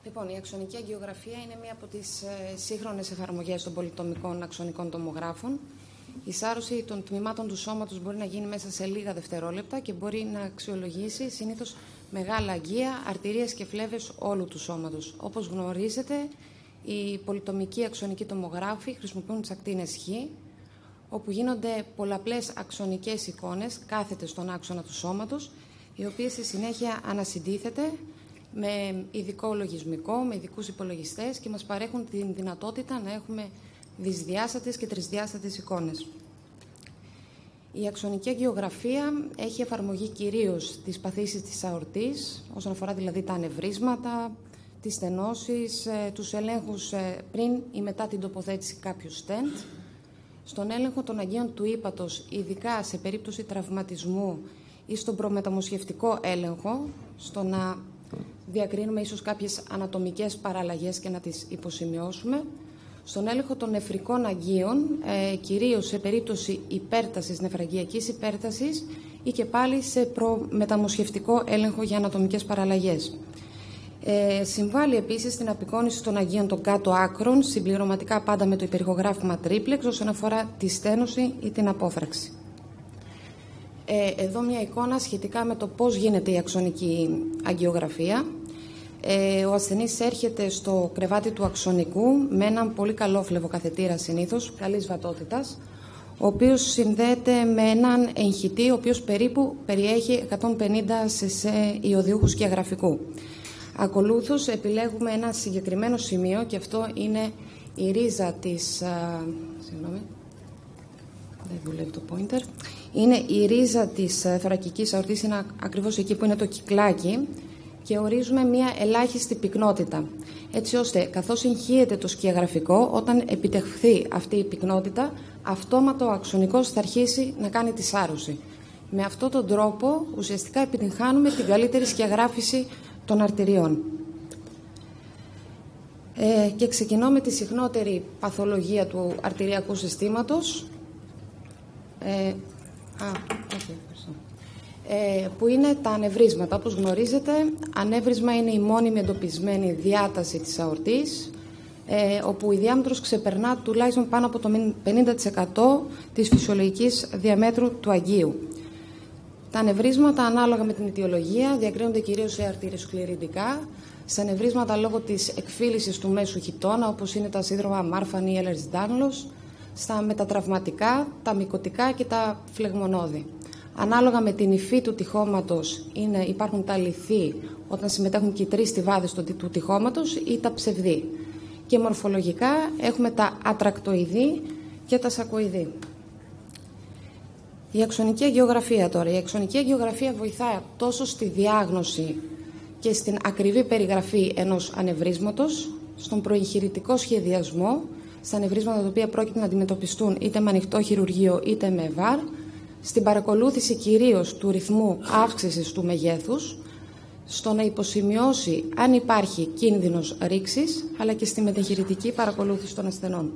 Λοιπόν, η αξονική αγγιογραφία είναι μία από τις σύγχρονες εφαρμογές των πολυτομικών αξονικών τομογράφων. Η σάρωση των τμήματων του σώματος μπορεί να γίνει μέσα σε λίγα δευτερόλεπτα και μπορεί να αξιολογήσει συνήθως μεγάλα αγγεία, αρτηρίες και φλέβες όλου του σώματος. Όπως γνωρίζετε, οι πολυτομικοί αξονικοί τομογράφοι χρησιμοποιούν τις ακτίνες Χ, όπου γίνονται πολλαπλές αξονικές εικόνες κάθετες στον άξονα του σώματος, οι οποίες στη συνέχεια ανασυντίθεται με ειδικό λογισμικό, με ειδικούς υπολογιστές και μας παρέχουν την δυνατότητα να έχουμε δυσδιάστατες και τρισδιάστατες εικόνες. Η αξονική αγγιογραφία έχει εφαρμογή κυρίως στις παθήσεις της αορτής, όσον αφορά δηλαδή τα ανεβρίσματα, τις στενώσεις, τους ελέγχους πριν ή μετά την τοποθέτηση κάποιου στέντ, στον έλεγχο των αγγείων του ύπατος, ειδικά σε περίπτωση τραυματισμού ή στον προμεταμοσχευτικό έλεγχο, στο να διακρίνουμε ίσως κάποιες ανατομικές παραλλαγές και να τις υποσημειώσουμε, στον έλεγχο των νεφρικών αγγείων, κυρίως σε περίπτωση υπέρτασης, νεφραγγειακής υπέρτασης ή και πάλι σε προμεταμοσχευτικό έλεγχο για ανατομικές παραλλαγές. Συμβάλλει επίσης στην απεικόνιση των αγγείων των κάτω άκρων, συμπληρωματικά πάντα με το υπερηχογράφημα τρίπλεξ, όσον αφορά τη στένωση ή την απόφραξη. Εδώ μια εικόνα σχετικά με το πώς γίνεται η αξονική αγγιογραφία. Ο ασθενής έρχεται στο κρεβάτι του αξονικού με έναν πολύ καλό φλεβοκαθετήρα συνήθως, καλής βατότητας, ο οποίος συνδέεται με έναν εγχητή, ο οποίος περίπου περιέχει 150 cc ιωδιούχου σκιαγραφικού. Ακολούθως επιλέγουμε ένα συγκεκριμένο σημείο και αυτό είναι η ρίζα της... Δεν δουλεύει το pointer. Είναι η ρίζα της θωρακικής αορτής, είναι ακριβώς εκεί που είναι το κυκλάκι και ορίζουμε μία ελάχιστη πυκνότητα. Έτσι ώστε καθώς εγχύεται το σκιαγραφικό, όταν επιτευχθεί αυτή η πυκνότητα, αυτόματα ο αξονικός θα αρχίσει να κάνει τη σάρωση. Με αυτόν τον τρόπο ουσιαστικά επιτυγχάνουμε την καλύτερη σκιαγράφηση των αρτηριών. Και ξεκινώ με τη συχνότερη παθολογία του αρτηριακού συστήματος, που είναι τα ανεβρίσματα. Όπως γνωρίζετε, ανέβρισμα είναι η μόνιμη εντοπισμένη διάταση της αορτής, όπου η διάμετρος ξεπερνά τουλάχιστον πάνω από το 50% της φυσιολογικής διαμέτρου του αγγείου. Τα ανεβρίσματα, ανάλογα με την αιτιολογία, διακρίνονται κυρίως σε αρτηριοσκληρητικά, σε ανεβρίσματα λόγω της εκφύλισης του μέσου χιτώνα, όπως είναι τα σύνδρομα Μάρφαν ή Ehlers-Danlos, στα μετατραυματικά, τα μυκοτικά και τα φλεγμονώδη. Ανάλογα με την υφή του τυχώματος υπάρχουν τα αληθή όταν συμμετέχουν και οι τρεις στιβάδες του τυχώματος ή τα ψευδή. Και μορφολογικά έχουμε τα ατρακτοειδή και τα σακοειδή. Η αξονική αγγιογραφία τώρα. Η αξονική αγγιογραφία βοηθάει τόσο στη διάγνωση και στην ακριβή περιγραφή ενός ανεβρίσματος, στον προεγχειρητικό σχεδιασμό, στα ανεβρίσματα τα οποία πρόκειται να αντιμετωπιστούν είτε με ανοιχτό χειρουργείο είτε με ΒΑΡ, στην παρακολούθηση κυρίως του ρυθμού αύξησης του μεγέθους, στο να υποσημειώσει αν υπάρχει κίνδυνος ρήξης, αλλά και στη μετεγχειρητική παρακολούθηση των ασθενών.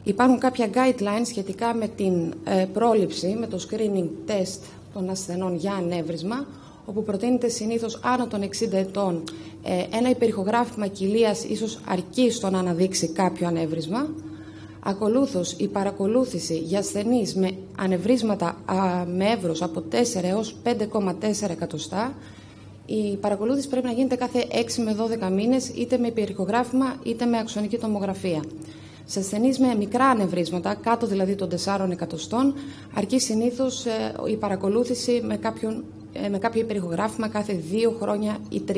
Υπάρχουν κάποια guidelines σχετικά με την πρόληψη, με το screening test των ασθενών για ανέβρισμα, όπου προτείνεται συνήθως άνω των 60 ετών ένα υπερηχογράφημα κοιλίας ίσως αρκεί στο να αναδείξει κάποιο ανέβρισμα. Ακολούθως η παρακολούθηση για ασθενείς με ανεβρίσματα με εύρος από 4 έως 5,4 εκατοστά. Η παρακολούθηση πρέπει να γίνεται κάθε 6 με 12 μήνες, είτε με υπερηχογράφημα είτε με αξονική τομογραφία. Σε ασθενείς με μικρά ανεβρίσματα, κάτω δηλαδή των 4 εκατοστών, αρκεί συνήθως η παρακολούθηση με κάποιο υπερηχογράφημα κάθε 2 χρόνια ή 3.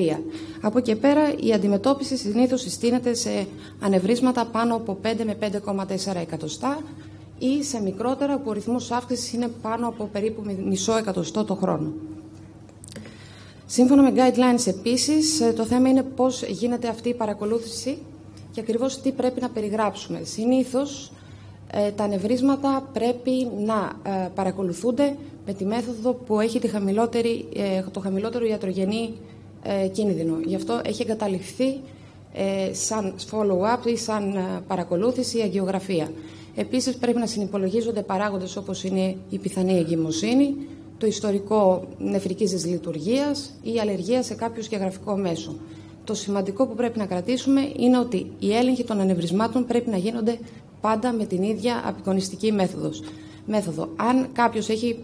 Από εκεί πέρα η αντιμετώπιση συνήθως συστήνεται σε ανεβρίσματα πάνω από 5 με 5,4 εκατοστά ή σε μικρότερα που ο ρυθμός αύξησης είναι πάνω από περίπου μισό εκατοστό το χρόνο. Σύμφωνα με guidelines επίσης, το θέμα είναι πώς γίνεται αυτή η παρακολούθηση και ακριβώς τι πρέπει να περιγράψουμε. Συνήθως τα ανεβρίσματα πρέπει να παρακολουθούνται με τη μέθοδο που έχει το χαμηλότερο ιατρογενή κίνδυνο. Γι' αυτό έχει εγκαταλειφθεί σαν follow-up ή σαν παρακολούθηση η αγγιογραφία. Επίσης πρέπει να συνυπολογίζονται παράγοντες όπως είναι η πιθανή εγκυμοσύνη, το ιστορικό νεφρικής δυσλειτουργίας ή η αλλεργία σε κάποιο σκιαγραφικό μέσο. το σημαντικό που πρέπει να κρατήσουμε είναι ότι οι έλεγχοι των ανευρισμάτων πρέπει να γίνονται πάντα με την ίδια απεικονιστική μέθοδο. Αν κάποιος έχει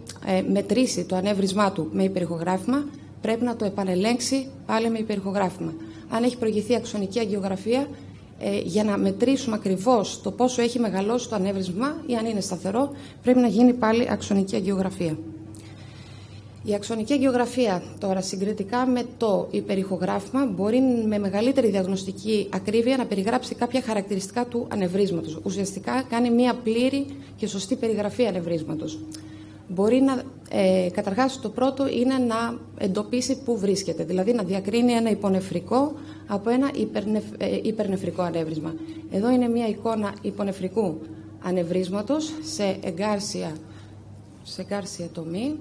μετρήσει το ανέβρισμά του με υπερηχογράφημα, πρέπει να το επανελέγξει πάλι με υπερηχογράφημα. Αν έχει προηγηθεί αξονική αγγιογραφία, για να μετρήσουμε ακριβώς το πόσο έχει μεγαλώσει το ανέβρισμα ή αν είναι σταθερό, πρέπει να γίνει πάλι αξονική αγγιογραφία. Η αξονική αγγιογραφία τώρα συγκριτικά με το υπερηχογράφημα μπορεί με μεγαλύτερη διαγνωστική ακρίβεια να περιγράψει κάποια χαρακτηριστικά του ανεβρίσματος. Ουσιαστικά κάνει μια πλήρη και σωστή περιγραφή ανεβρίσματος. Μπορεί να, καταρχάς το πρώτο είναι να εντοπίσει πού βρίσκεται, δηλαδή να διακρίνει ένα υπονεφρικό από ένα υπερνεφρικό ανέβρισμα. Εδώ είναι μια εικόνα υπονεφρικού ανεβρίσματος σε εγκάρσια τομή,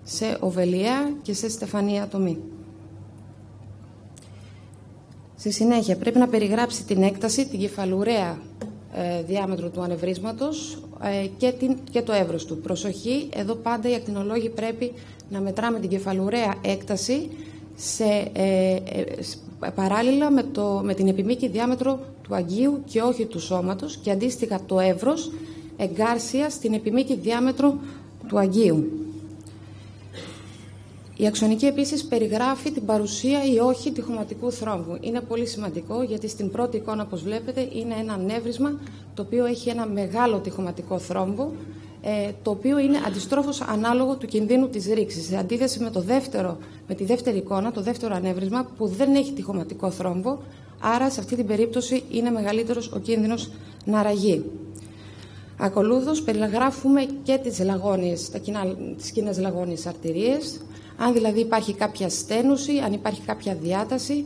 σε οβελία και σε στεφανία τομή. Στη συνέχεια πρέπει να περιγράψει την έκταση, την κεφαλουραία διάμετρο του ανεβρίσματος και το εύρος του. Προσοχή, εδώ πάντα οι ακτινολόγοι πρέπει να μετράμε την κεφαλουραία έκταση παράλληλα με την επιμήκη διάμετρο του αγκίου και όχι του σώματος και αντίστοιχα το εύρος εγκάρσια στην επιμήκη διάμετρο του αγκίου. Η αξονική επίσης περιγράφει την παρουσία ή όχι τυχωματικού θρόμβου. Είναι πολύ σημαντικό γιατί στην πρώτη εικόνα, όπως βλέπετε, είναι ένα ανέβρισμα το οποίο έχει ένα μεγάλο τυχωματικό θρόμβο, το οποίο είναι αντιστρόφως ανάλογο του κινδύνου της ρήξης. Σε αντίθεση με τη δεύτερη εικόνα, το δεύτερο ανέβρισμα που δεν έχει τυχωματικό θρόμβο, άρα σε αυτή την περίπτωση είναι μεγαλύτερος ο κίνδυνος να ραγεί. Ακολούθως περιγράφουμε και τις κοινές λαγόνιες αρτηρίες, αν δηλαδή υπάρχει κάποια στένωση, αν υπάρχει κάποια διάταση,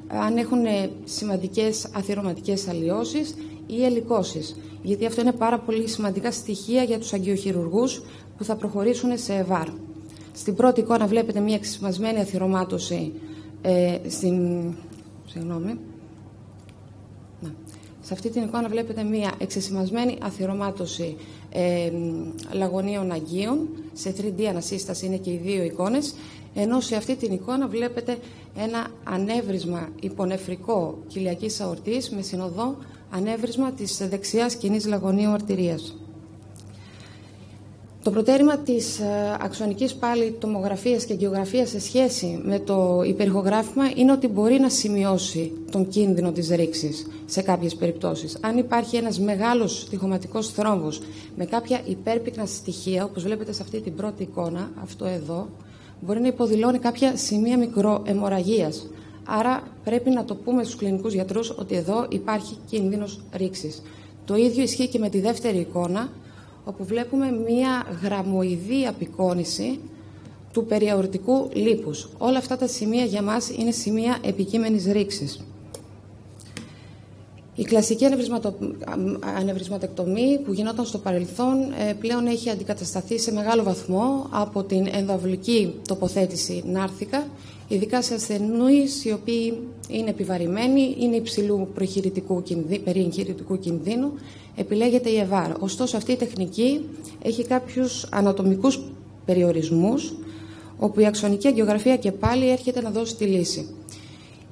αν έχουν σημαντικές αθυρωματικές αλλοιώσεις ή ελικώσεις. Γιατί αυτό είναι πάρα πολύ σημαντικά στοιχεία για τους αγγειοχειρουργούς που θα προχωρήσουν σε ΕΒΑΡ. Στην πρώτη εικόνα βλέπετε μια εξεσημασμένη αθυρωμάτωση Σε αυτή την εικόνα βλέπετε μία εξεσημασμένη αθυρωμάτωση λαγωνίων αγκίων. Σε 3D ανασύσταση είναι και οι δύο εικόνες. Ενώ σε αυτή την εικόνα βλέπετε ένα ανέβρισμα υπονεφρικό κοιλιακής αορτής με συνοδό ανέβρισμα της δεξιάς κοινής λαγωνίου αρτηρίας. Το προτέρημα της αξονικής πάλι τομογραφίας και αγγιογραφίας σε σχέση με το υπερηχογράφημα είναι ότι μπορεί να σημειώσει τον κίνδυνο της ρήξης σε κάποιες περιπτώσεις. Αν υπάρχει ένας μεγάλος τυχωματικός θρόμβος με κάποια υπέρπυκνα στοιχεία, όπως βλέπετε σε αυτή την πρώτη εικόνα, αυτό εδώ, μπορεί να υποδηλώνει κάποια σημεία μικροαιμορραγίας. Άρα πρέπει να το πούμε στους κλινικούς γιατρούς ότι εδώ υπάρχει κίνδυνος ρήξης. Το ίδιο ισχύει και με τη δεύτερη εικόνα, όπου βλέπουμε μία γραμμοειδή απεικόνηση του περιαορτικού λίπους. Όλα αυτά τα σημεία για μας είναι σημεία επικείμενης ρήξης. Η κλασική ανεβρισματεκτομή που γινόταν στο παρελθόν πλέον έχει αντικατασταθεί σε μεγάλο βαθμό από την ενδοαυλική τοποθέτηση νάρθηκα, ειδικά σε ασθενείς οι οποίοι είναι επιβαρημένοι, είναι υψηλού περιεγχειρητικού κινδύνου, επιλέγεται η ΕΒΑΡ. Ωστόσο αυτή η τεχνική έχει κάποιους ανατομικούς περιορισμούς, όπου η αξονική αγγιογραφία και πάλι έρχεται να δώσει τη λύση.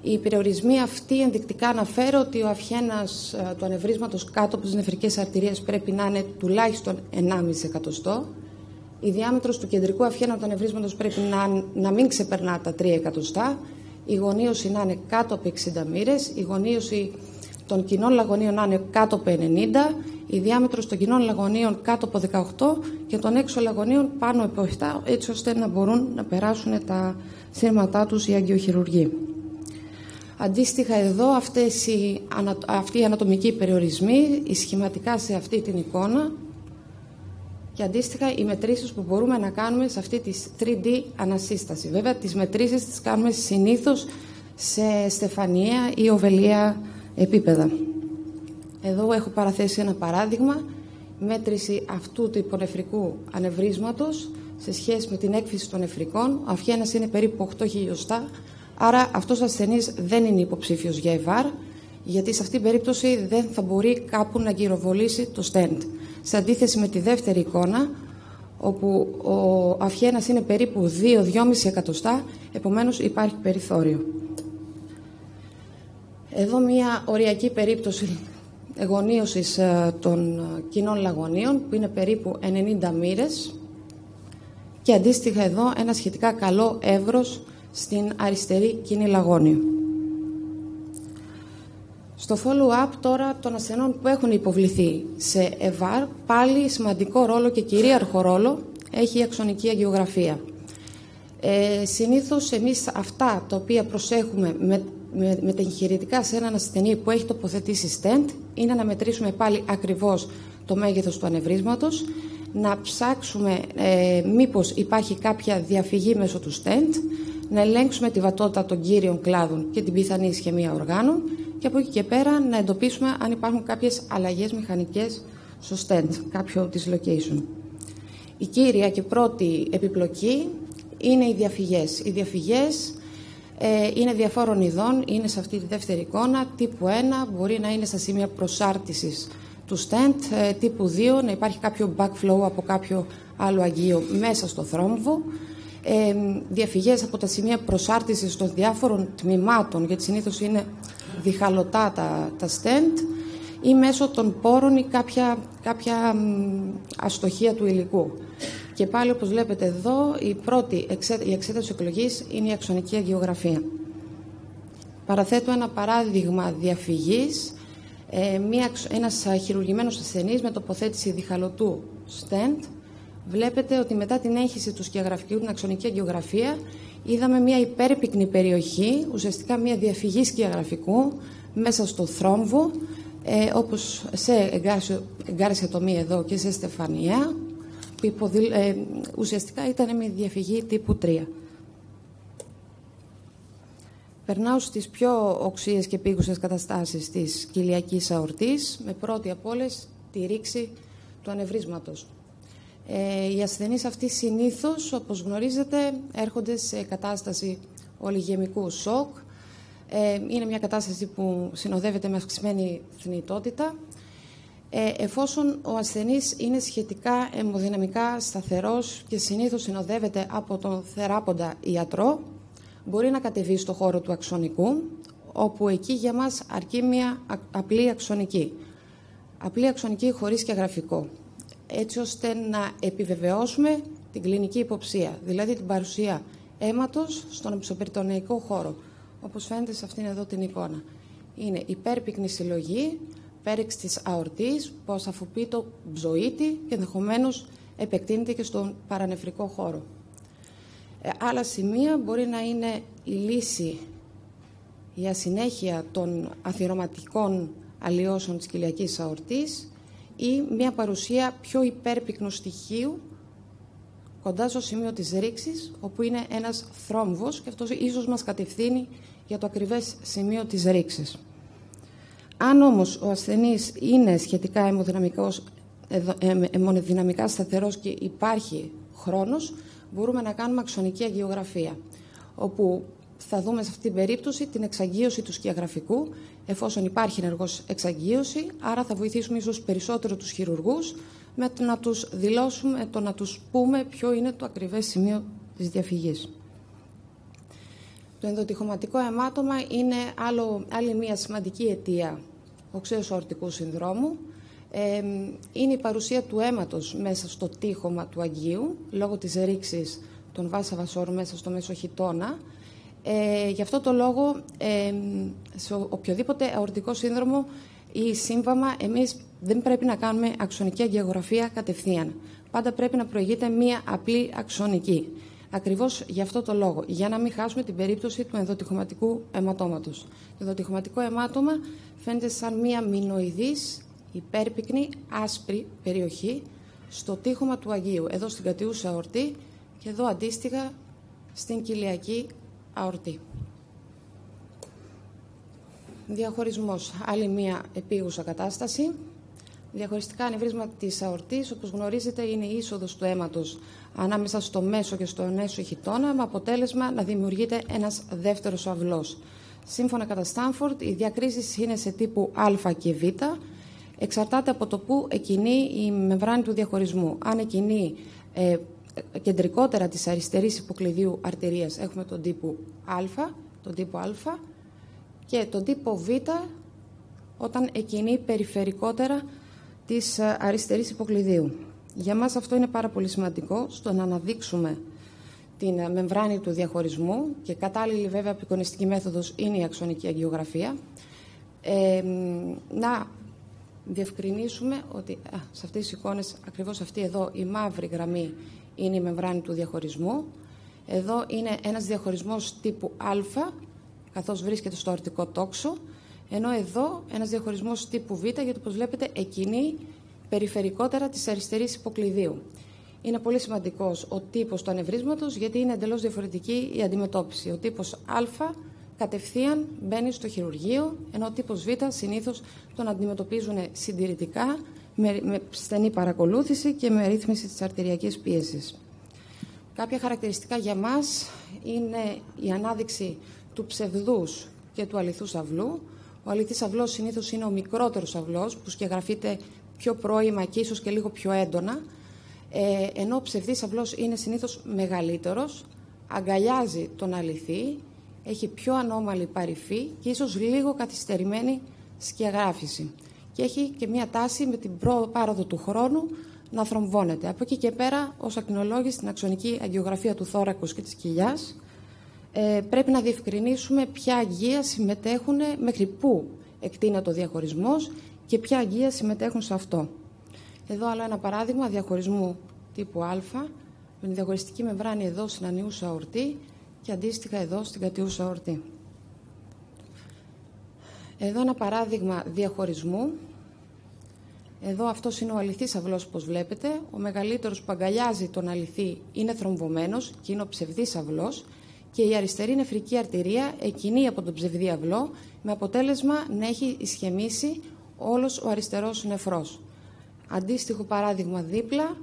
Οι περιορισμοί αυτοί ενδεικτικά αναφέρω ότι ο αυχένας του ανεβρίσματος κάτω από τις νεφρικές αρτηρίες πρέπει να είναι τουλάχιστον 1,5 εκατοστό. Η διάμετρος του κεντρικού αυχένα του ανεβρίσματος πρέπει να μην ξεπερνά τα 3 εκατοστά. Η γωνίωση να είναι κάτω από 60 μοίρες. Η γωνίωση των κοινών λαγωνίων να είναι κάτω από 90. Η διάμετρος των κοινών λαγωνίων κάτω από 18 και των έξω λαγωνίων πάνω από 7, έτσι ώστε να μπορούν να περάσουν τα σύρματά τους οι αγγιοχειρουργοί. Αντίστοιχα εδώ αυτοί οι ανατομικοί περιορισμοί σχηματικά σε αυτή την εικόνα και αντίστοιχα οι μετρήσεις που μπορούμε να κάνουμε σε αυτή τη 3D ανασύσταση. Βέβαια τις μετρήσεις τις κάνουμε συνήθως σε στεφανία ή οβελία επίπεδα. Εδώ έχω παραθέσει ένα παράδειγμα, μέτρηση αυτού του υπονεφρικού ανεβρίσματος σε σχέση με την έκφυση των νεφρικών. Ο αυχένας είναι περίπου 8 χιλιοστά. Άρα αυτός ο ασθενής δεν είναι υποψήφιος για ΕΒΑΡ, γιατί σε αυτήν την περίπτωση δεν θα μπορεί κάπου να γυροβολήσει το στέντ. Σε αντίθεση με τη δεύτερη εικόνα, όπου ο αυχένας είναι περίπου 2-2,5 εκατοστά, επομένως υπάρχει περιθώριο. Εδώ μία οριακή περίπτωση εγωνίωσης των κοινών λαγωνίων, που είναι περίπου 90 μοίρες, και αντίστοιχα εδώ ένα σχετικά καλό εύρος στην αριστερή κοινή λαγώνιο. Στο follow-up τώρα των ασθενών που έχουν υποβληθεί σε ΕΒΑΡ, πάλι σημαντικό ρόλο και κυρίαρχο ρόλο έχει η αξονική αγγιογραφία. Συνήθως εμείς αυτά τα οποία προσέχουμε μετεγχειρητικά σε έναν ασθενή που έχει τοποθετήσει stent είναι να μετρήσουμε πάλι ακριβώς το μέγεθος του ανευρίσματος, να ψάξουμε μήπως υπάρχει κάποια διαφυγή μέσω του stent, να ελέγξουμε τη βατότητα των κύριων κλάδων και την πιθανή ισχυμία οργάνων και από εκεί και πέρα να εντοπίσουμε αν υπάρχουν κάποιες αλλαγές μηχανικές στο stent, κάποιο dislocation. Η κύρια και πρώτη επιπλοκή είναι οι διαφυγές. Οι διαφυγές είναι διαφόρων ειδών, είναι σε αυτή τη δεύτερη εικόνα. Τύπου 1 μπορεί να είναι στα σημεία προσάρτησης του stent, τύπου 2 να υπάρχει κάποιο backflow από κάποιο άλλο αγγείο μέσα στο θρόμβο, διαφυγές από τα σημεία προσάρτησης των διάφορων τμήματων, γιατί συνήθως είναι διχαλωτά τα stent, ή μέσω των πόρων ή κάποια αστοχία του υλικού. Και πάλι, όπως βλέπετε εδώ, η εξέταση εκλογής είναι η αξονική αγγιογραφία. Παραθέτω ένα παράδειγμα διαφυγής. Ένας χειρουργημένος ασθενής με τοποθέτηση διχαλωτού stent. Βλέπετε ότι μετά την έγχυση του σκιαγραφικού, την αξονική αγγιογραφία, είδαμε μια υπέρπυκνη περιοχή, ουσιαστικά μια διαφυγή σκιαγραφικού μέσα στο θρόμβο, όπως σε εγκάρσια τομή εδώ και σε στεφανία, που ουσιαστικά ήταν μια διαφυγή τύπου 3. Περνάω στις πιο οξύες και επίγουσες καταστάσεις της κοιλιακής αορτής, με πρώτη από όλες τη ρήξη του ανευρίσματος. Οι ασθενείς αυτοί συνήθως, όπως γνωρίζετε, έρχονται σε κατάσταση ολιγεμικού σοκ. Είναι μια κατάσταση που συνοδεύεται με αυξημένη θνητότητα. Εφόσον ο ασθενής είναι σχετικά αιμοδυναμικά σταθερός και συνήθως συνοδεύεται από τον θεράποντα ιατρό, μπορεί να κατεβεί στο χώρο του αξονικού, όπου εκεί για μας αρκεί μια απλή αξονική. Απλή αξονική χωρίς σκιαγραφικό, έτσι ώστε να επιβεβαιώσουμε την κλινική υποψία, δηλαδή την παρουσία αίματος στον επισωπεριτονεϊκό χώρο, όπως φαίνεται σε αυτήν εδώ την εικόνα. Είναι υπέρπυκνη συλλογή, πέριξη της αορτής, που ασαφοποιεί το ψωίτη και ενδεχομένως επεκτείνεται και στον παρανεφρικό χώρο. Άλλα σημεία μπορεί να είναι η λύση, η ασυνέχεια των αθυρωματικών αλλοιώσεων της κοιλιακής αορτής ή μια παρουσία πιο υπέρπυκνου στοιχείου κοντά στο σημείο της ρήξης, όπου είναι ένας θρόμβος και αυτός ίσως μας κατευθύνει για το ακριβές σημείο της ρήξης. Αν όμως ο ασθενής είναι σχετικά αιμοδυναμικά σταθερός και υπάρχει χρόνος, μπορούμε να κάνουμε αξονική αγγιογραφία, όπου θα δούμε σε αυτή την περίπτωση την εξαγγείωση του σκιαγραφικού, εφόσον υπάρχει ενεργός εξαγγείωση, άρα θα βοηθήσουμε ίσως περισσότερο τους χειρουργούς με το να τους δηλώσουμε, το να τους πούμε ποιο είναι το ακριβές σημείο της διαφυγής. Το ενδοτυχωματικό αιμάτωμα είναι άλλη μια σημαντική αιτία οξέως αορτικού συνδρόμου. Είναι η παρουσία του αίματος μέσα στο τείχομα του αγγείου, λόγω της ρήξης των βάσα βασόρου μέσα στο μεσοχιτώνα. Γι' αυτό το λόγο, σε οποιοδήποτε αορτικό σύνδρομο ή σύμβαμα, εμείς δεν πρέπει να κάνουμε αξονική αγγιογραφία κατευθείαν. Πάντα πρέπει να προηγείται μία απλή αξονική. Ακριβώς γι' αυτό το λόγο, για να μην χάσουμε την περίπτωση του ενδοτυχωματικού αιματώματος. Το ενδοτυχωματικό αιμάτωμα φαίνεται σαν μία μηνοειδής, υπέρπυκνη, άσπρη περιοχή στο τείχομα του αγγείου, εδώ στην κατιούσα αορτή και εδώ αντίστοιχα στην κοιλιακή αορτή. Διαχωρισμός, άλλη μία επίγουσα κατάσταση. Διαχωριστικά ανεβρίσματα της αορτής, όπως γνωρίζετε, είναι η είσοδος του αίματος ανάμεσα στο μέσο και στο έσω χιτώνα, με αποτέλεσμα να δημιουργείται ένας δεύτερος αυλός. Σύμφωνα κατά Στάνφορντ, οι διακρίσεις είναι σε τύπου Α και Β, εξαρτάται από το που εκκινεί η μεμβράνη του διαχωρισμού. Αν εκκινεί κεντρικότερα της αριστερής υποκλειδίου αρτηρίας έχουμε τον τύπο Α, και τον τύπο Β όταν εκκινεί περιφερικότερα της αριστερής υποκλειδίου. Για μας αυτό είναι πάρα πολύ σημαντικό στο να αναδείξουμε την μεμβράνη του διαχωρισμού και κατάλληλη βέβαια απεικονιστική μέθοδος είναι η αξονική αγγιογραφία. Να διευκρινίσουμε ότι σε αυτές τις εικόνες ακριβώς αυτή εδώ η μαύρη γραμμή είναι η μεμβράνη του διαχωρισμού. Εδώ είναι ένας διαχωρισμός τύπου Α, καθώς βρίσκεται στο αορτικό τόξο, ενώ εδώ ένας διαχωρισμός τύπου Β, γιατί όπως βλέπετε εκκινεί περιφερικότερα της αριστερής υποκλειδίου. Είναι πολύ σημαντικός ο τύπος του ανευρίσματος, γιατί είναι εντελώς διαφορετική η αντιμετώπιση. Ο τύπος Α κατευθείαν μπαίνει στο χειρουργείο, ενώ ο τύπος Β συνήθως τον αντιμετωπίζουν συντηρητικά, με στενή παρακολούθηση και με ρύθμιση της αρτηριακής πίεσης. Κάποια χαρακτηριστικά για μας είναι η ανάδειξη του ψευδούς και του αληθούς αυλού. Ο αληθής αυλός συνήθως είναι ο μικρότερος αυλός, που σκεγγραφείται πιο πρώιμα και ίσως και λίγο πιο έντονα, ενώ ο ψευδής αυλός είναι συνήθως μεγαλύτερος, αγκαλιάζει τον αληθή, έχει πιο ανώμαλη παρυφή και ίσως λίγο καθυστερημένη σκιαγράφηση. Και έχει και μία τάση με την πάροδο του χρόνου να θρομβώνεται. Από εκεί και πέρα, ως ακτινολόγοι στην αξονική αγγιογραφία του θώρακος και της κοιλιάς, πρέπει να διευκρινίσουμε ποια αγγεία συμμετέχουν, μέχρι πού εκτείνεται ο διαχωρισμός και ποια αγγεία συμμετέχουν σε αυτό. Εδώ άλλο ένα παράδειγμα διαχωρισμού τύπου Α, με τη διαχωριστική μεμβράνη εδώ στην ανιούσα αορτή και αντίστοιχα εδώ στην κατιούσα αορτή. Εδώ ένα παράδειγμα διαχωρισμού. Εδώ αυτός είναι ο αληθής αυλός, όπως βλέπετε. Ο μεγαλύτερος που αγκαλιάζει τον αληθή είναι θρομβωμένος και είναι ο ψευδής αυλός, και η αριστερή νεφρική αρτηρία εκκινεί από τον ψευδή αυλό, με αποτέλεσμα να έχει ισχυμίσει όλος ο αριστερός νεφρός. Αντίστοιχο παράδειγμα δίπλα,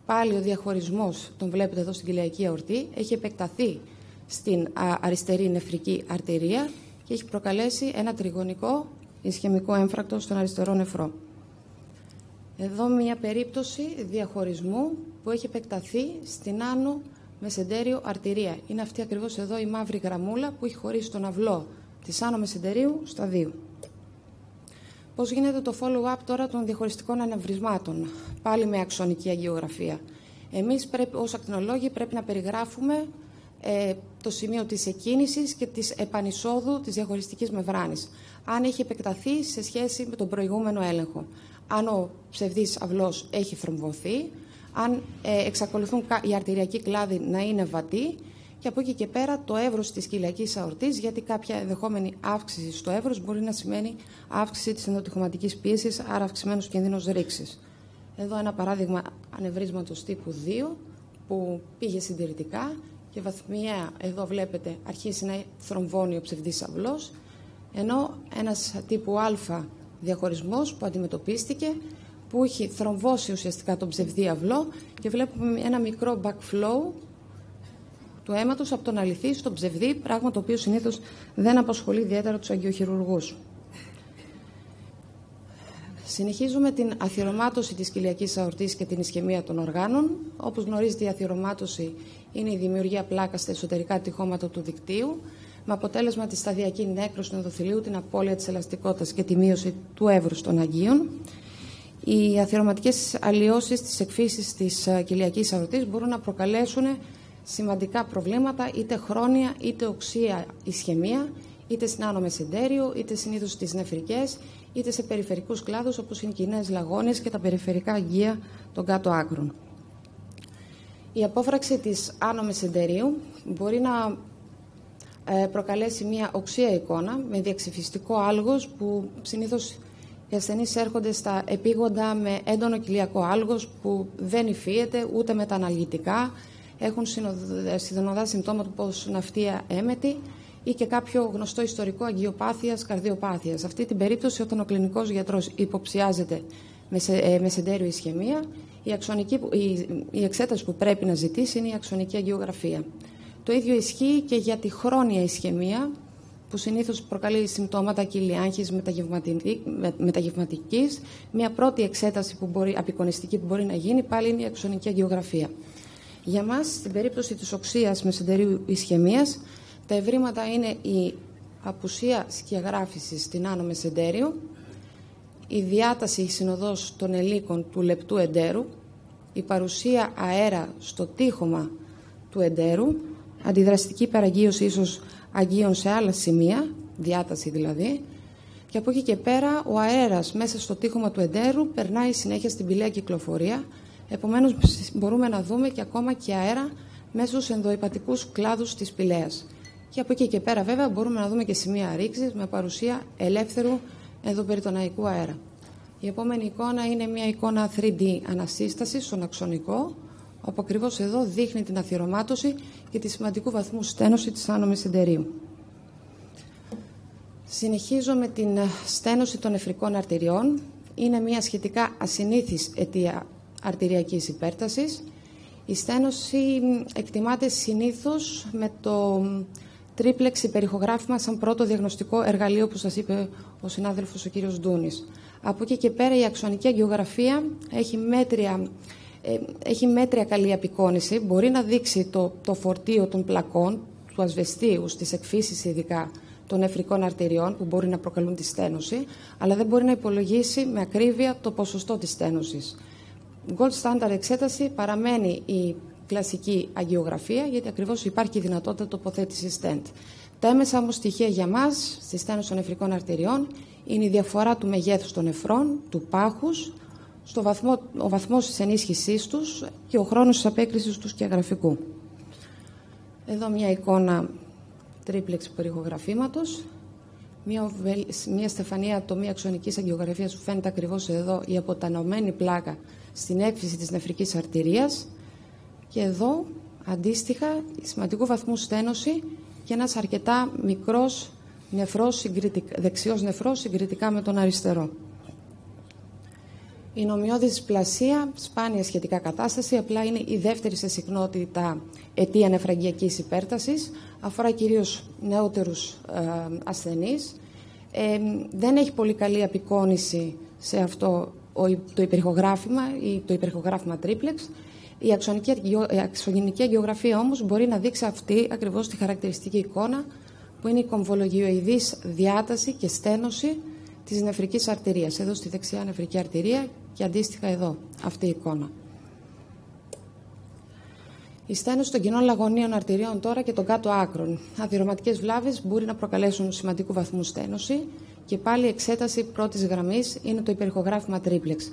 πάλι ο διαχωρισμός, τον βλέπετε εδώ στην κοιλιακή αορτή, έχει επεκταθεί στην αριστερή νεφρική αρτηρία και έχει προκαλέσει ένα τριγωνικό ισχυμικό έμφρακτο στον αριστερό νεφρό. Εδώ μια περίπτωση διαχωρισμού που έχει επεκταθεί στην άνω μεσεντέριο αρτηρία. Είναι αυτή ακριβώς εδώ η μαύρη γραμμούλα που έχει χωρίσει τον αυλό της άνω μεσεντερίου στα δύο. Πώς γίνεται το follow-up τώρα των διαχωριστικών ανευρισμάτων, πάλι με αξονική αγγιογραφία. Εμείς ως ακτινολόγοι πρέπει να περιγράφουμε το σημείο της εκκίνησης και της επανεισόδου της διαχωριστικής μεμβράνης, αν έχει επεκταθεί σε σχέση με τον προηγούμενο έλεγχο. Αν ο ψευδής αυλός έχει θρομβωθεί, αν εξακολουθούν οι αρτηριακοί κλάδοι να είναι βατοί, και από εκεί και πέρα το εύρος της κοιλιακής αορτής, γιατί κάποια ενδεχόμενη αύξηση στο εύρος μπορεί να σημαίνει αύξηση της ενδοτυχωματικής πίεσης, άρα αυξημένος κινδύνος ρήξης. Εδώ ένα παράδειγμα ανευρίσματος τύπου 2 που πήγε συντηρητικά και βαθμιαία, εδώ βλέπετε, αρχίσει να θρομβώνει ο ψευδής αυλός, ενώ ένας τύπου Α διαχωρισμός που αντιμετωπίστηκε, που έχει θρομβώσει ουσιαστικά τον ψευδή αυλό, και βλέπουμε ένα μικρό backflow του αίματος από τον αληθή στον ψευδή, πράγμα το οποίο συνήθως δεν απασχολεί ιδιαίτερα τους αγγιοχειρουργούς. Συνεχίζουμε την αθυρωμάτωση της κοιλιακής αορτής και την ισκαιμία των οργάνων. Όπως γνωρίζετε, η αθυρωμάτωση είναι η δημιουργία πλάκας στα εσωτερικά τυχώματα του δικτύου, με αποτέλεσμα τη σταδιακή νέκρωση του ενδοθηλίου, την απώλεια της ελαστικότητας και τη μείωση του εύρους των αγγείων. Οι αθυρωματικές αλλοιώσεις της εκφύσης της κοιλιακής αορτής μπορούν να προκαλέσουν σημαντικά προβλήματα, είτε χρόνια είτε οξεία ισχαιμία, είτε στην άνω μεσεντέριο, είτε συνήθως στις νεφρικές, είτε σε περιφερικούς κλάδους όπως είναι οι κοινές λαγόνες και τα περιφερικά αγγεία των κάτω άκρων. Η απόφραξη της άνω μεσεντερίου μπορεί να προκαλέσει μια οξεία εικόνα με διαξυφιστικό άλγος, που συνήθως οι ασθενείς έρχονται στα επίγοντα με έντονο κοιλιακό άλγος που δεν υφίεται ούτε με τα αναλγητικά, έχουν συνοδά συμπτώματα όπως ναυτία έμετη ή και κάποιο γνωστό ιστορικό αγγιοπάθειας, καρδιοπάθειας. Σε αυτή την περίπτωση, όταν ο κλινικός γιατρός υποψιάζεται μεσεντέριο ισχαιμία, η εξέταση που πρέπει να ζητήσει είναι η αξονική αγγιογραφία. Το ίδιο ισχύει και για τη χρόνια ισχαιμία, που συνήθως προκαλεί συμπτώματα κοιλιάγχης μεταγευματικής. Μια πρώτη εξέταση απεικονιστική που μπορεί να γίνει πάλι είναι η αξονική αγγιογραφία. Για μας, στην περίπτωση της οξείας μεσεντερίου ισχαιμίας, τα ευρήματα είναι η απουσία σκιαγράφησης στην άνω μεσεντέριο, η διάταση η συνοδός των ελίκων του λεπτού εντέρου, η παρουσία αέρα στο τείχομα του εντέρου, αντιδραστική υπεραγγείωση ίσως αγγείων σε άλλα σημεία, διάταση δηλαδή, και από εκεί και πέρα ο αέρας μέσα στο τείχομα του εντέρου περνάει συνέχεια στην πηλαία κυκλοφορία, επομένως μπορούμε να δούμε και ακόμα και αέρα μέσα στους ενδοηπατικούς κλάδους της πηλαίας. Και από εκεί και πέρα βέβαια μπορούμε να δούμε και σημεία ρήξης με παρουσία ελεύθερου ενδοπεριτοναϊκού αέρα. Η επόμενη εικόνα είναι μια εικόνα 3D ανασύστασης στον αξονικό, όπου ακριβώς εδώ δείχνει την αθυρωμάτωση και τη σημαντικού βαθμού στένωση της άνω μεσεντερίου. Συνεχίζω με την στένωση των νεφρικών αρτηριών. Είναι μια σχετικά ασυνήθις αιτία αρτηριακής υπέρτασης. Η στένωση εκτιμάται συνήθως με το τρίπλεξ υπερηχογράφημα σαν πρώτο διαγνωστικό εργαλείο που σας είπε ο συνάδελφος ο κύριος Ντούνης. Από εκεί και πέρα η αξονική αγγιογραφία έχει μέτρια καλή απεικόνηση. Μπορεί να δείξει το φορτίο των πλακών, του ασβεστίου, στις εκφύσεις ειδικά των νεφρικών αρτηριών που μπορεί να προκαλούν τη στένωση, αλλά δεν μπορεί να υπολογίσει με ακρίβεια το ποσοστό της στένωσης. Gold standard εξέταση παραμένει η κλασική αγγιογραφία, γιατί ακριβώς υπάρχει η δυνατότητα τοποθέτησης stent. Τα έμεσα όμως στοιχεία για μας στη στένωση των νεφρικών αρτηριών είναι η διαφορά του μεγέθους των νεφρών, του πάχους, ο βαθμός της ενίσχυσής τους και ο χρόνος της απέκρισης του σκιαγραφικού. Εδώ μια εικόνα τρίπλεξ υπερηχογραφήματος, μια στεφανία ατομία αξονικής αγγιογραφίας που φαίνεται ακριβώς εδώ η αποτανωμένη πλάκα στην έκφυση της νεφρικής αρτηρίας και εδώ αντίστοιχα σημαντικού βαθμού στένωση και ένας αρκετά μικρός δεξιός νεφρός συγκριτικά με τον αριστερό. Η νομιώδης δυσπλασία, σπάνια σχετικά κατάσταση, απλά είναι η δεύτερη σε συχνότητα αιτία νεφραγγειακής υπέρτασης, αφορά κυρίως νεότερους ασθενείς. Δεν έχει πολύ καλή απεικόνηση σε αυτό το υπερηχογράφημα ή το υπερηχογράφημα τρίπλεξ. Η αξονική αγγιογραφία όμως μπορεί να δείξει αυτή ακριβώς τη χαρακτηριστική εικόνα που είναι η κομβολογιοειδής διάταση και στένωση της νεφρικής αρτηρίας. Εδώ στη δεξιά νεφρική αρτηρία και αντίστοιχα εδώ αυτή η εικόνα. Η στένωση των κοινών λαγωνίων αρτηριών τώρα και των κάτω άκρων. Αθυρωματικές βλάβες μπορεί να προκαλέσουν σημαντικού βαθμού στένωση και πάλι η εξέταση πρώτης γραμμής είναι το υπερηχογράφημα τρίπλεξ.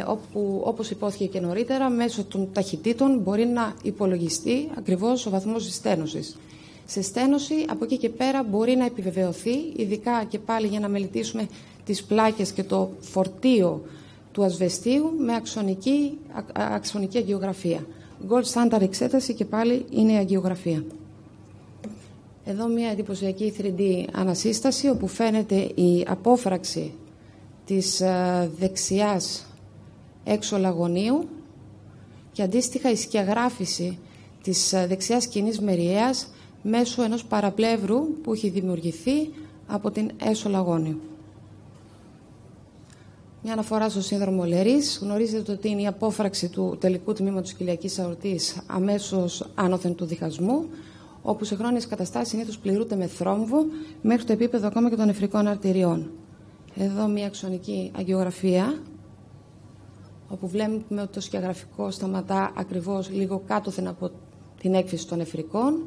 Όπου, όπως υπόθηκε και νωρίτερα, μέσω των ταχυτήτων μπορεί να υπολογιστεί ακριβώς ο βαθμός της στένωσης. Σε στένωση, από εκεί και πέρα μπορεί να επιβεβαιωθεί, ειδικά και πάλι για να μελετήσουμε τις πλάκες και το φορτίο του ασβεστίου με αξονική αγγιογραφία. Gold standard εξέταση και πάλι είναι η αγγιογραφία. Εδώ μια εντυπωσιακή 3D ανασύσταση όπου φαίνεται η απόφραξη της δεξιάς έξω λαγωνίου και αντίστοιχα η σκιαγράφηση της δεξιάς κοινής μεριαίας μέσω ενός παραπλεύρου που έχει δημιουργηθεί από την έσω λαγώνιο. Μια αναφορά στο σύνδρομο Λερής. Γνωρίζετε ότι είναι η απόφραξη του τελικού τμήματος κοιλιακής αορτής αμέσως άνωθεν του διχασμού, όπου σε χρόνιες καταστάσεις συνήθως πληρούνται με θρόμβο μέχρι το επίπεδο ακόμα και των νεφρικών αρτηριών. Εδώ μια αξονική αγγιογραφία, όπου βλέπουμε ότι το σκιαγραφικό σταματά ακριβώς λίγο κάτωθεν από την έκφυση των νεφρικών,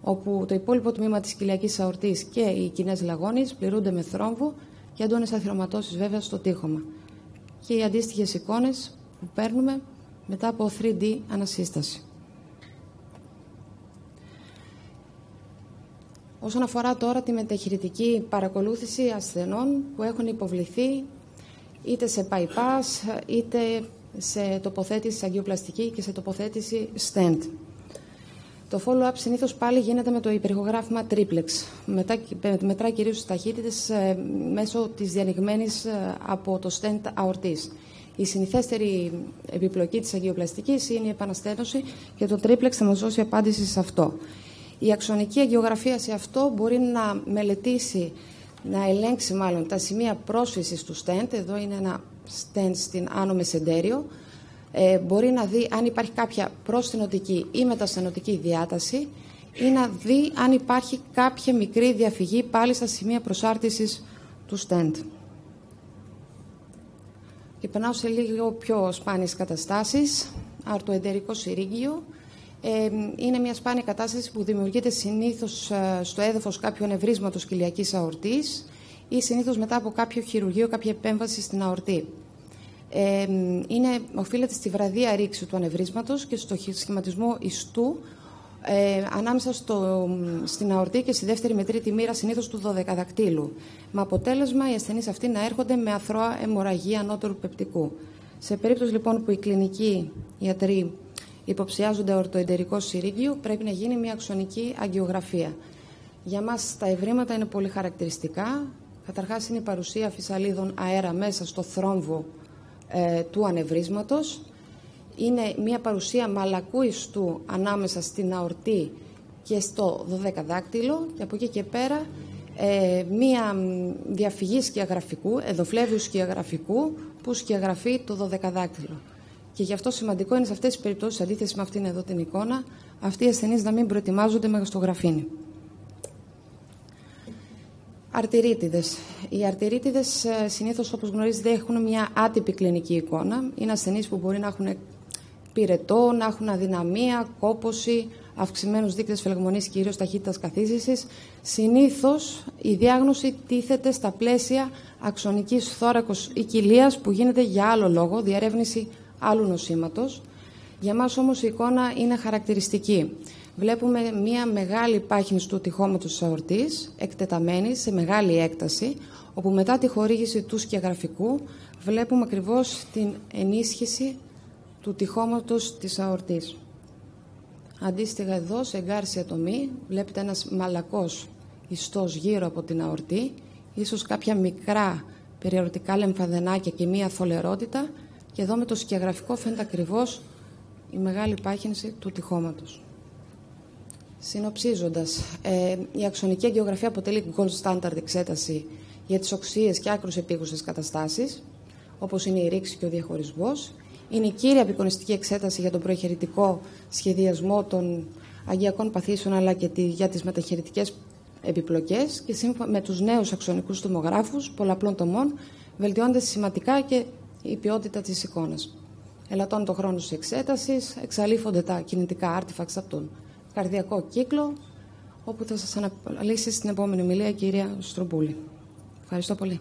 όπου το υπόλοιπο τμήμα της κοιλιακής αορτής και οι κοινές λαγώνες πληρούνται με θρόμβο και έντονες αθυρωματώσεις βέβαια στο τείχομα. Και οι αντίστοιχες εικόνες που παίρνουμε μετά από 3D ανασύσταση. Όσον αφορά τώρα τη μεταχειρητική παρακολούθηση ασθενών που έχουν υποβληθεί είτε σε bypass είτε σε τοποθέτηση αγγιοπλαστική και σε τοποθέτηση stent. Το follow-up συνήθως πάλι γίνεται με το υπερηχογράφημα triplex. Μετρά κυρίως τις ταχύτητες μέσω της διανοιγμένης από το stent αορτής. Η συνηθέστερη επιπλοκή της αγγιοπλαστικής είναι η επαναστένωση και το triplex θα μας δώσει απάντηση σε αυτό. Η αξονική αγγιογραφία σε αυτό μπορεί να μελετήσει, να ελέγξει μάλλον τα σημεία πρόσφυσης του stent. Εδώ είναι ένα stent στην άνω μεσεντέριο. μπορεί να δει αν υπάρχει κάποια προστενωτική ή μεταστενωτική διάταση ή να δει αν υπάρχει κάποια μικρή διαφυγή πάλι στα σημεία προσάρτησης του στέντ. Και περνάω σε λίγο πιο σπάνιες καταστάσεις. Αρτοεντερικό συρίγγιο. Είναι μια σπάνια κατάσταση που δημιουργείται συνήθως στο έδαφος κάποιου ανευρίσματος κοιλιακής αορτής ή συνήθως μετά από κάποιο χειρουργείο, κάποια επέμβαση στην αορτή. Οφείλεται στη βραδία ρήξη του ανευρίσματος και στο σχηματισμό ιστού ανάμεσα στην αορτή και στη δεύτερη με τρίτη μοίρα συνήθως του δωδεκαδακτύλου. Με αποτέλεσμα οι ασθενείς αυτοί να έρχονται με αθρώα αιμορραγία ανώτερου πεπτικού. Σε περίπτωση λοιπόν που οι κλινικοί ιατροί υποψιάζονται ορτοεντερικό συρίγγιο, πρέπει να γίνει μια αξονική αγγιογραφία. Για μας τα ευρήματα είναι πολύ χαρακτηριστικά. Καταρχάς είναι η παρουσία φυσαλίδων αέρα μέσα στο θρόμβο του ανευρίσματος. Είναι μια παρουσία μαλακού ιστού ανάμεσα στην αορτή και στο δωδεκαδάκτυλο και από εκεί και πέρα μια διαφυγή σκιαγραφικού, εδοφλέβιου σκιαγραφικού που σκιαγραφεί το δωδεκαδάκτυλο. Και γι' αυτό σημαντικό είναι σε αυτές τις περιπτώσεις, αντίθεση με αυτήν εδώ την εικόνα, αυτοί οι ασθενείς να μην προετοιμάζονται με γαστρογραφήνη. Αρτηρίτιδες. Οι αρτηρίτιδες συνήθως, όπως γνωρίζετε, έχουν μια άτυπη κλινική εικόνα. Είναι ασθενείς που μπορεί να έχουν πυρετό, να έχουν αδυναμία, κόπωση, αυξημένους δείκτες φλεγμονής, κυρίως ταχύτητας καθίσησης. Συνήθως η διάγνωση τίθεται στα πλαίσια αξονικής θώρακος ή κοιλίας που γίνεται για άλλο λόγο, διερεύνηση άλλου νοσήματος. Για μας όμως η εικόνα είναι χαρακτηριστική. Βλέπουμε μια μεγάλη πάχυνση του τυχώματος της αορτής, εκτεταμένη σε μεγάλη έκταση, όπου μετά τη χορήγηση του σκιαγραφικού βλέπουμε ακριβώς την ενίσχυση του τυχώματος της αορτής. Αντίστοιχα εδώ, σε εγκάρσια τομή, βλέπετε ένας μαλακός ιστός γύρω από την αορτή, ίσως κάποια μικρά περιαορτικά λεμφαδενάκια και μία θολερότητα, και εδώ με το σκιαγραφικό φαίνεται ακριβώς η μεγάλη πάχυνση του τυχώματος. Συνοψίζοντας, η αξονική αγγιογραφία αποτελεί gold standard εξέταση για τις οξείες και άκρως επίγουσες καταστάσεις, όπως είναι η ρήξη και ο διαχωρισμός. Είναι η κύρια απεικονιστική εξέταση για τον προεχειρητικό σχεδιασμό των αγγειακών παθήσεων, αλλά και για τις μεταχειρητικές επιπλοκές, και σύμφωνα με τους νέους αξονικούς τομογράφους πολλαπλών τομών βελτιώνεται σημαντικά και η ποιότητα της εικόνας. Ελαττώνει το χρόνο της εξέτασης, εξαλείφονται τα κινητικά artifacts από τον καρδιακό κύκλο, όπου θα σας αναλύσει στην επόμενη ομιλία η κυρία Στρομπούλη. Ευχαριστώ πολύ.